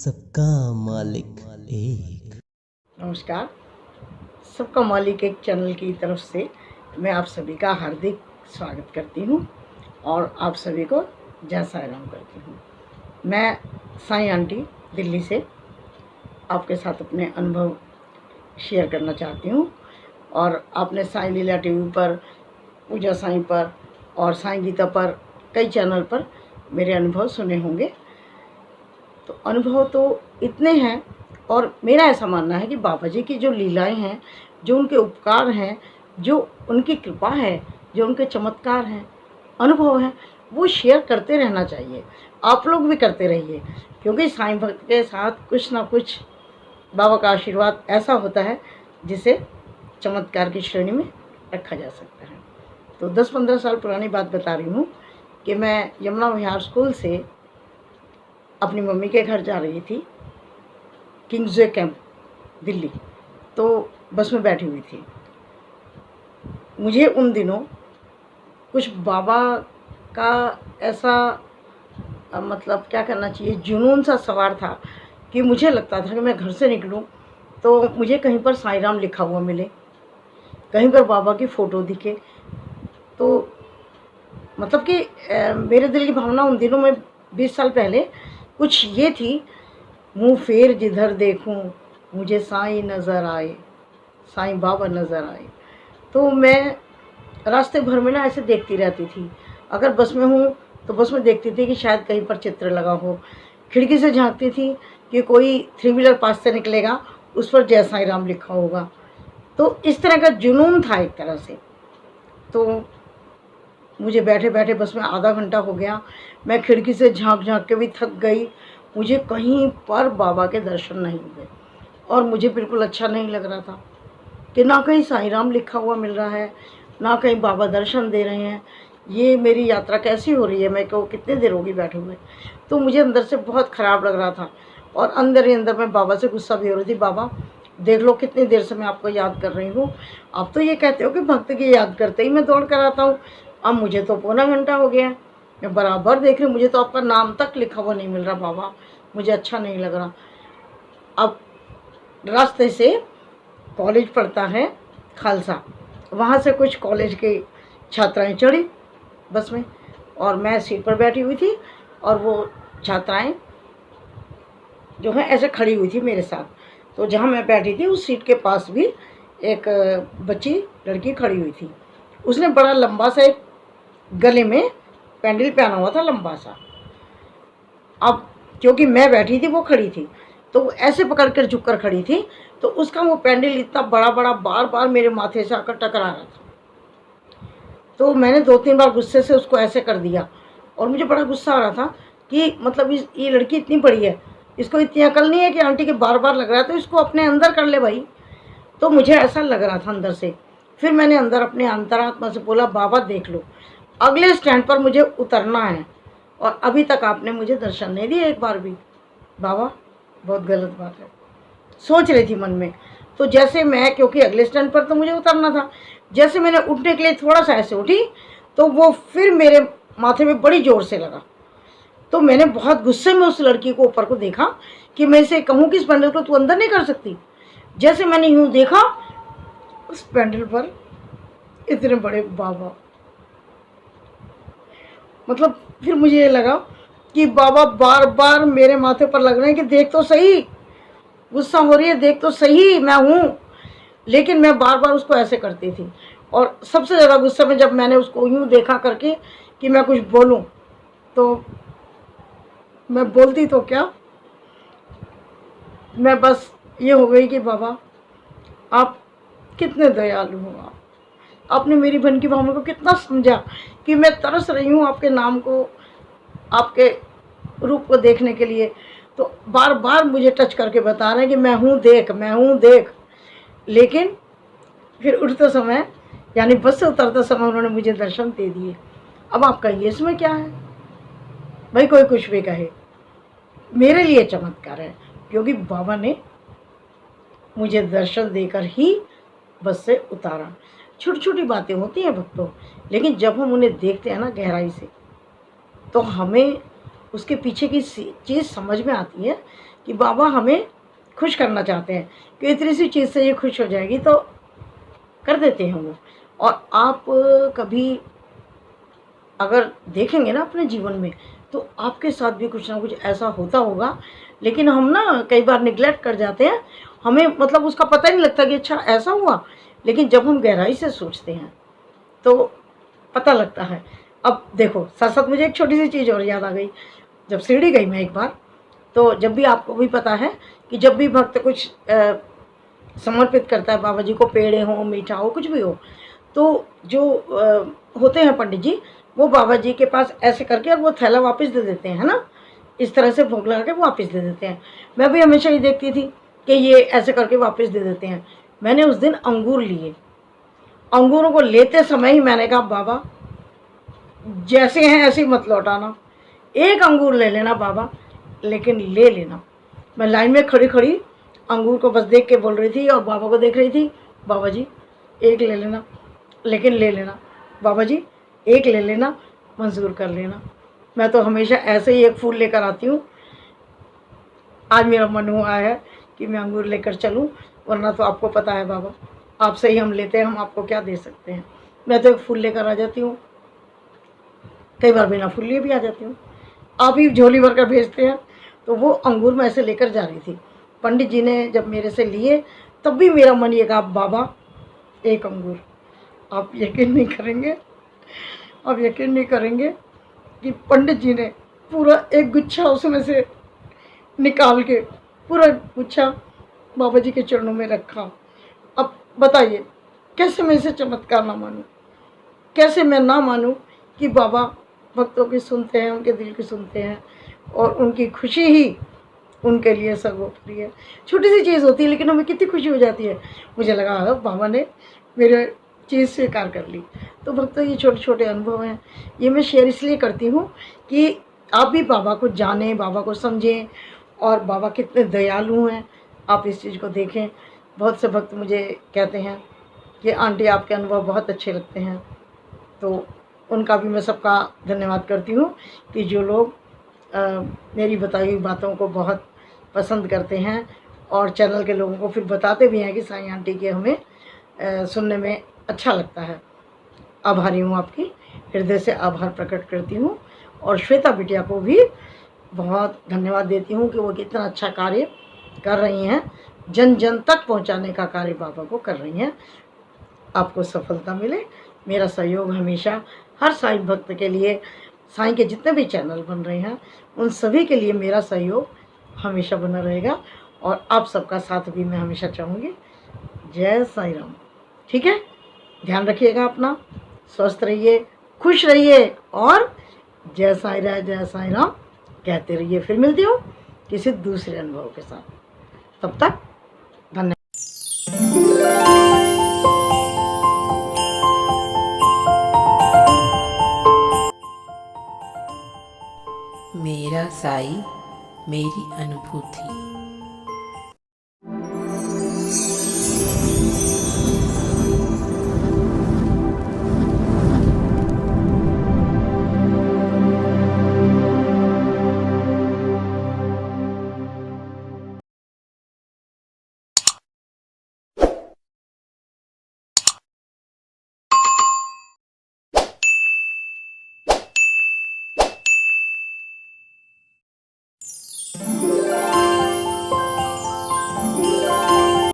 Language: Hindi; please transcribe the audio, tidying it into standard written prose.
सबका मालिक एक। नमस्कार। सबका मालिक एक चैनल की तरफ से मैं आप सभी का हार्दिक स्वागत करती हूँ और आप सभी को जय साईं राम करती हूँ। मैं साईं आंटी दिल्ली से आपके साथ अपने अनुभव शेयर करना चाहती हूँ। और आपने साईं लीला टीवी पर, पूजा साईं पर और साईं गीता पर कई चैनल पर मेरे अनुभव सुने होंगे। तो अनुभव तो इतने हैं और मेरा ऐसा मानना है कि बाबा जी की जो लीलाएं हैं, जो उनके उपकार हैं, जो उनकी कृपा है, जो उनके चमत्कार हैं, अनुभव हैं, वो शेयर करते रहना चाहिए। आप लोग भी करते रहिए, क्योंकि साईं भक्त के साथ कुछ ना कुछ बाबा का आशीर्वाद ऐसा होता है जिसे चमत्कार की श्रेणी में रखा जा सकता है। तो 10-15 साल पुरानी बात बता रही हूँ कि मैं यमुना विहार स्कूल से अपनी मम्मी के घर जा रही थी, किंग्सवे कैंप दिल्ली। तो बस में बैठी हुई थी। मुझे उन दिनों कुछ बाबा का ऐसा मतलब क्या करना चाहिए, जुनून सा सवार था कि मुझे लगता था कि मैं घर से निकलूं तो मुझे कहीं पर साईं राम लिखा हुआ मिले, कहीं पर बाबा की फ़ोटो दिखे। तो मतलब कि मेरे दिल की भावना उन दिनों में 20 साल पहले कुछ ये थी, मुँह फेर जिधर देखूं मुझे साईं नज़र आए, साईं बाबा नज़र आए। तो मैं रास्ते भर में ना ऐसे देखती रहती थी। अगर बस में हूँ तो बस में देखती थी कि शायद कहीं पर चित्र लगा हो। खिड़की से झांकती थी कि कोई 3 व्हीलर पास से निकलेगा, उस पर जय साईं राम लिखा होगा। तो इस तरह का जुनून था एक तरह से। तो मुझे बैठे बैठे बस में आधा घंटा हो गया। मैं खिड़की से झांक झांक के भी थक गई। मुझे कहीं पर बाबा के दर्शन नहीं हुए और मुझे बिल्कुल अच्छा नहीं लग रहा था कि ना कहीं साईं राम लिखा हुआ मिल रहा है, ना कहीं बाबा दर्शन दे रहे हैं। ये मेरी यात्रा कैसी हो रही है, मैं को कितने देर होगी बैठे हुए। तो मुझे अंदर से बहुत ख़राब लग रहा था और अंदर ही अंदर मैं बाबा से गुस्सा भी हो रही थी। बाबा देख लो कितनी देर से मैं आपको याद कर रही हूँ, आप तो ये कहते हो कि भक्त की याद करते ही मैं दौड़ कर आता हूँ। अब मुझे तो पौना घंटा हो गया है, मैं बराबर देख रही हूँ, मुझे तो आपका नाम तक लिखा हुआ नहीं मिल रहा बाबा, मुझे अच्छा नहीं लग रहा। अब रास्ते से कॉलेज पड़ता है खालसा, वहाँ से कुछ कॉलेज के छात्राएं चढ़ी बस में और मैं सीट पर बैठी हुई थी और वो छात्राएं जो है ऐसे खड़ी हुई थी मेरे साथ। तो जहाँ मैं बैठी थी उस सीट के पास भी एक बच्ची लड़की खड़ी हुई थी। उसने बड़ा लंबा सा एक गले में पैंडल पहना हुआ था, लंबा सा। अब क्योंकि मैं बैठी थी वो खड़ी थी, तो ऐसे पकड़ कर झुक कर खड़ी थी, तो उसका वो पैंडल इतना बड़ा बड़ा बार बार मेरे माथे से आकर टकरा रहा था। तो मैंने 2-3 बार गुस्से से उसको ऐसे कर दिया और मुझे बड़ा गुस्सा आ रहा था कि मतलब ये लड़की इतनी बड़ी है, इसको इतनी अकल नहीं है कि आंटी के बार बार लग रहा है तो इसको अपने अंदर कर ले भाई। तो मुझे ऐसा लग रहा था अंदर से। फिर मैंने अंदर अपने अंतरात्मा से बोला, बाबा देख लो, अगले स्टैंड पर मुझे उतरना है और अभी तक आपने मुझे दर्शन नहीं दिए एक बार भी। बाबा बहुत गलत बात है, सोच रही थी मन में। तो जैसे मैं, क्योंकि अगले स्टैंड पर तो मुझे उतरना था, जैसे मैंने उठने के लिए थोड़ा सा ऐसे उठी तो वो फिर मेरे माथे में बड़ी ज़ोर से लगा। तो मैंने बहुत गुस्से में उस लड़की को ऊपर को देखा कि मैं इसे कहूँ कि इस पैंडल को तू अंदर नहीं कर सकती। जैसे मैंने यूँ देखा, उस पैंडल पर इतने बड़े बाबा, मतलब फिर मुझे ये लगा कि बाबा बार बार मेरे माथे पर लग रहे हैं कि देख तो सही, गुस्सा हो रही है, देख तो सही मैं हूँ। लेकिन मैं बार बार उसको ऐसे करती थी और सबसे ज़्यादा गुस्से में जब मैंने उसको यूँ देखा करके कि मैं कुछ बोलूँ, तो मैं बोलती तो क्या, मैं बस ये हो गई कि बाबा आप कितने दयालु हो, आपने मेरी बहन की भावना को कितना समझा कि मैं तरस रही हूँ आपके नाम को, आपके रूप को देखने के लिए। तो बार बार मुझे टच करके बता रहे हैं कि मैं हूँ देख, मैं हूँ देख। लेकिन फिर उठते समय, यानी बस से उतरते समय उन्होंने मुझे दर्शन दे दिए। अब आप कहिए इसमें क्या है भाई, कोई कुछ भी कहे, मेरे लिए चमत्कार है, क्योंकि बाबा ने मुझे दर्शन देकर ही बस से उतारा। छोटी छोटी बातें होती हैं भक्तों, लेकिन जब हम उन्हें देखते हैं ना गहराई से, तो हमें उसके पीछे की चीज़ समझ में आती है कि बाबा हमें खुश करना चाहते हैं कि इतनी सी चीज़ से ये खुश हो जाएगी, तो कर देते हैं वो। और आप कभी अगर देखेंगे ना अपने जीवन में, तो आपके साथ भी कुछ ना कुछ ऐसा होता होगा, लेकिन हम ना कई बार निग्लेक्ट कर जाते हैं, हमें मतलब उसका पता ही नहीं लगता कि अच्छा ऐसा हुआ। लेकिन जब हम गहराई से सोचते हैं तो पता लगता है। अब देखो, साथ साथ मुझे एक छोटी सी चीज़ और याद आ गई। जब शिरडी गई मैं एक बार, तो जब भी, आपको भी पता है कि जब भी भक्त कुछ समर्पित करता है बाबा जी को, पेड़े हो, मीठा हो, कुछ भी हो, तो जो होते हैं पंडित जी, वो बाबा जी के पास ऐसे करके और वो थैला वापस दे देते हैं, है ना, इस तरह से भोग लगा के वो वापस दे देते हैं। मैं भी हमेशा ये देखती थी कि ये ऐसे करके वापस दे देते हैं। मैंने उस दिन अंगूर लिए, अंगूरों को लेते समय ही मैंने कहा बाबा जैसे हैं ऐसे ही मत लौटाना, एक अंगूर ले लेना बाबा, लेकिन ले लेना। मैं लाइन में खड़ी खड़ी अंगूर को बस देख के बोल रही थी और बाबा को देख रही थी, बाबा जी एक ले लेना, लेकिन ले लेना, बाबा जी एक ले लेना, मंजूर कर लेना। मैं तो हमेशा ऐसे ही एक फूल लेकर आती हूँ। आज मेरा मन हुआ है कि मैं अंगूर लेकर चलूँ, वरना तो आपको पता है बाबा, आपसे ही हम लेते हैं, हम आपको क्या दे सकते हैं। मैं तो एक फूल लेकर आ जाती हूँ, कई बार बिना फूल लिए भी आ जाती हूँ। आप ही झोली भर कर भेजते हैं। तो वो अंगूर मैं ऐसे लेकर जा रही थी, पंडित जी ने जब मेरे से लिए, तब भी मेरा मन ये कहा बाबा एक अंगूर। आप यकीन नहीं करेंगे, आप यकीन नहीं करेंगे कि पंडित जी ने पूरा एक गुच्छा उसमें से निकाल के, पूरा गुच्छा बाबा जी के चरणों में रखा। अब बताइए कैसे मैं इसे चमत्कार ना मानूं, कैसे मैं ना मानूं कि बाबा भक्तों की सुनते हैं, उनके दिल की सुनते हैं, और उनकी खुशी ही उनके लिए सर्वोपरि है। छोटी सी चीज़ होती है लेकिन हमें कितनी खुशी हो जाती है। मुझे लगा बाबा ने मेरे चीज़ स्वीकार कर ली। तो भक्तों, ये छोटे छोटे अनुभव हैं, ये मैं शेयर इसलिए करती हूँ कि आप भी बाबा को जानें, बाबा को समझें, और बाबा कितने दयालु हैं आप इस चीज़ को देखें। बहुत से भक्त मुझे कहते हैं कि आंटी आपके अनुभव बहुत अच्छे लगते हैं, तो उनका भी मैं सबका धन्यवाद करती हूँ कि जो लोग मेरी बताई हुई बातों को बहुत पसंद करते हैं और चैनल के लोगों को फिर बताते भी हैं कि साईं आंटी के हमें सुनने में अच्छा लगता है। आभारी हूँ, आपकी हृदय से आभार प्रकट करती हूँ। और श्वेता बिटिया को भी बहुत धन्यवाद देती हूँ कि वो कितना अच्छा कार्य कर रही हैं, जन जन तक पहुँचाने का कार्य बाबा को कर रही हैं। आपको सफलता मिले। मेरा सहयोग हमेशा हर साईं भक्त के लिए, साईं के जितने भी चैनल बन रहे हैं उन सभी के लिए मेरा सहयोग हमेशा बना रहेगा, और आप सबका साथ भी मैं हमेशा चाहूँगी। जय साईं राम। ठीक है, ध्यान रखिएगा अपना, स्वस्थ रहिए, खुश रहिए, और जय साईं राम कहते रहिए। फिर मिलती हूँ किसी दूसरे अनुभव के साथ, तब तक धन्यवाद। मेरा साई मेरी अनुभूति।